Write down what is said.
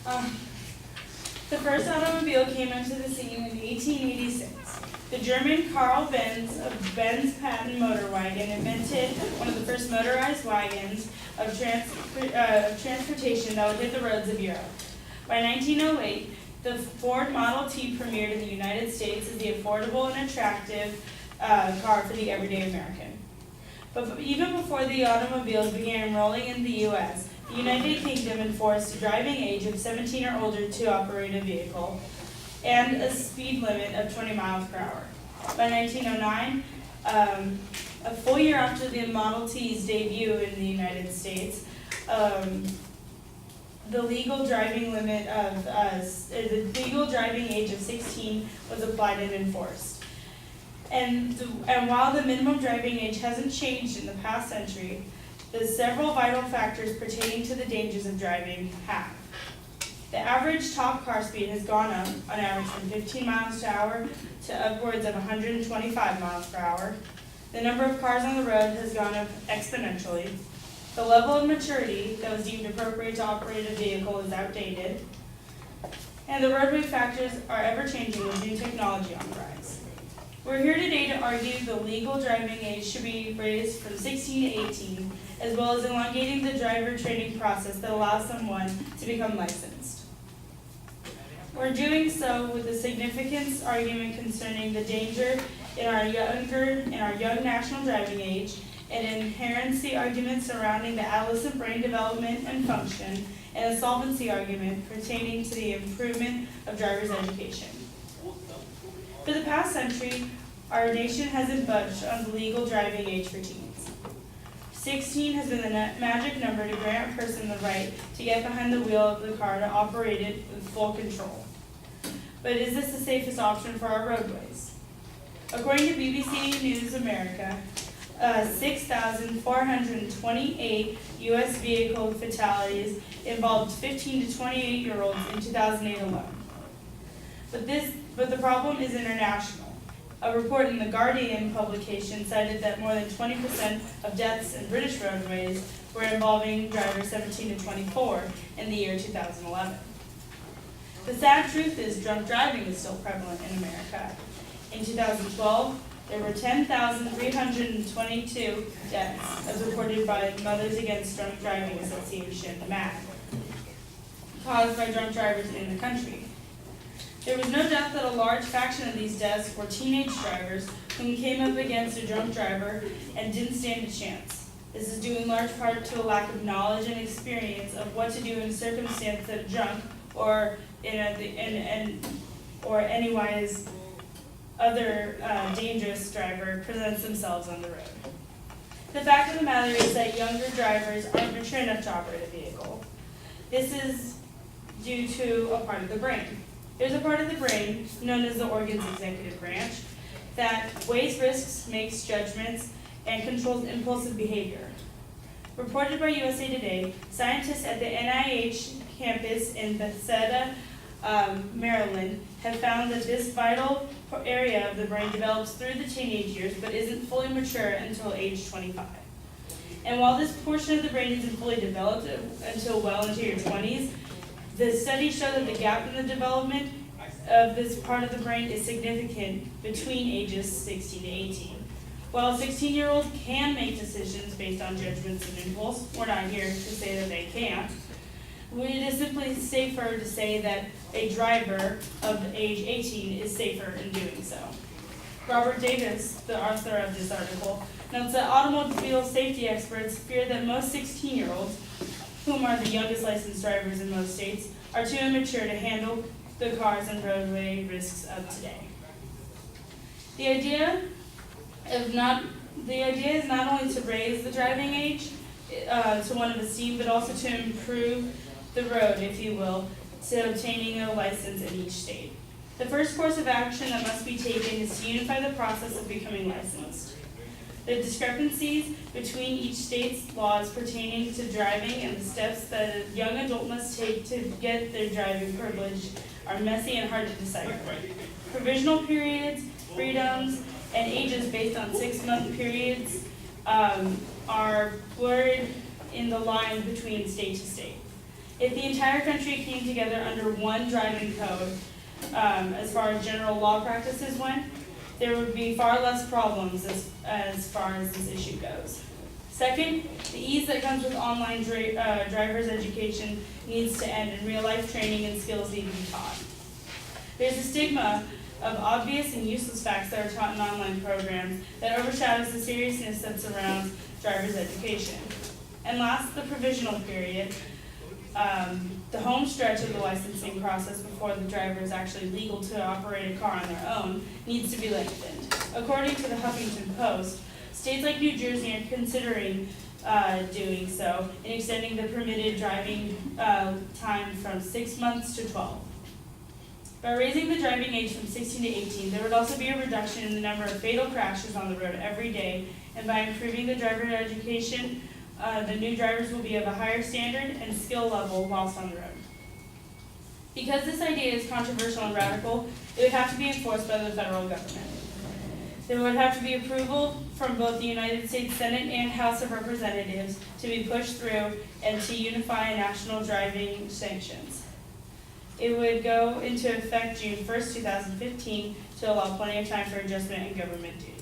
Um, the first automobile came into the scene in 1886. The German Karl Benz of Benz Patent Motor Wagon invented one of the first motorized wagons of transportation that would hit the roads of Europe. By 1908, the Ford Model T premiered in the United States as the affordable and attractive car for the everyday American. But even before the automobiles began rolling in the U.S., the United Kingdom enforced a driving age of 17 or older to operate a vehicle and a speed limit of 20 miles per hour. By 1909, a full year after the Model T's debut in the United States, the legal driving age of 16 was applied and enforced. And while the minimum driving age hasn't changed in the past century, the several vital factors pertaining to the dangers of driving have. The average top car speed has gone up on average from 15 miles per hour to upwards of 125 miles per hour. The number of cars on the road has gone up exponentially. The level of maturity that was deemed appropriate to operate a vehicle is outdated. And the roadway factors are ever-changing with new technology on the rise. We're here today to argue the legal driving age should be raised from 16 to 18, as well as elongating the driver training process that allows someone to become licensed. We're doing so with a significance argument concerning the danger in our young national driving age, and inherency argument surrounding the adolescent brain development and function, and a solvency argument pertaining to the improvement of driver's education. For the past century, our nation hasn't budged on the legal driving age for teens. 16 has been the magic number to grant a person the right to get behind the wheel of the car to operate it with full control. But is this the safest option for our roadways? According to BBC News America, 6,428 U.S. vehicle fatalities involved 15 to 28-year-olds in 2008 alone. But the problem is international. A report in the Guardian publication cited that more than 20% of deaths in British roadways were involving drivers 17 to 24 in the year 2011. The sad truth is drunk driving is still prevalent in America. In 2012, there were 10,322 deaths, as reported by Mothers Against Drunk Driving Association, MADD, caused by drunk drivers in the country. There was no doubt that a large fraction of these deaths were teenage drivers who came up against a drunk driver and didn't stand a chance. This is due in large part to a lack of knowledge and experience of what to do in circumstances that drunk or anywise other dangerous driver presents themselves on the road. The fact of the matter is that younger drivers aren't mature enough to operate a vehicle. This is due to a part of the brain. There's a part of the brain, known as the organ's executive branch, that weighs risks, makes judgments, and controls impulsive behavior. Reported by USA Today, scientists at the NIH campus in Bethesda, Maryland, have found that this vital area of the brain develops through the teenage years but isn't fully mature until age 25. And while this portion of the brain isn't fully developed until well into your 20s, the studies show that the gap in the development of this part of the brain is significant between ages 16 to 18. While a 16-year-old can make decisions based on judgments and impulse, we're not here to say that they can't. It is simply safer to say that a driver of age 18 is safer in doing so. Robert Davis, the author of this article, notes that automobile safety experts fear that most 16-year-olds, whom are the youngest licensed drivers in most states, are too immature to handle the cars and roadway risks of today. The idea is not only to raise the driving age to one of esteem, but also to improve the road, if you will, to obtaining a license in each state. The first course of action that must be taken is to unify the process of becoming licensed. The discrepancies between each state's laws pertaining to driving and the steps that a young adult must take to get their driving privilege are messy and hard to decipher. Provisional periods, freedoms, and ages based on 6-month periods are blurred in the line between state to state. If the entire country came together under one driving code, as far as general law practices went, there would be far less problems as far as this issue goes. Second, the ease that comes with online driver's education needs to end, and real-life training and skills need to be taught. There's a stigma of obvious and useless facts that are taught in online programs that overshadows the seriousness that surrounds driver's education. And last, the provisional period, the home stretch of the licensing process before the driver is actually legal to operate a car on their own, needs to be lengthened. According to the Huffington Post, states like New Jersey are considering doing so and extending the permitted driving time from 6 months to 12. By raising the driving age from 16 to 18, there would also be a reduction in the number of fatal crashes on the road every day, and by improving the driver education, the new drivers will be of a higher standard and skill level whilst on the road. Because this idea is controversial and radical, it would have to be enforced by the federal government. There would have to be approval from both the United States Senate and House of Representatives to be pushed through and to unify national driving sanctions. It would go into effect June 1st, 2015 to allow plenty of time for adjustment and government duty.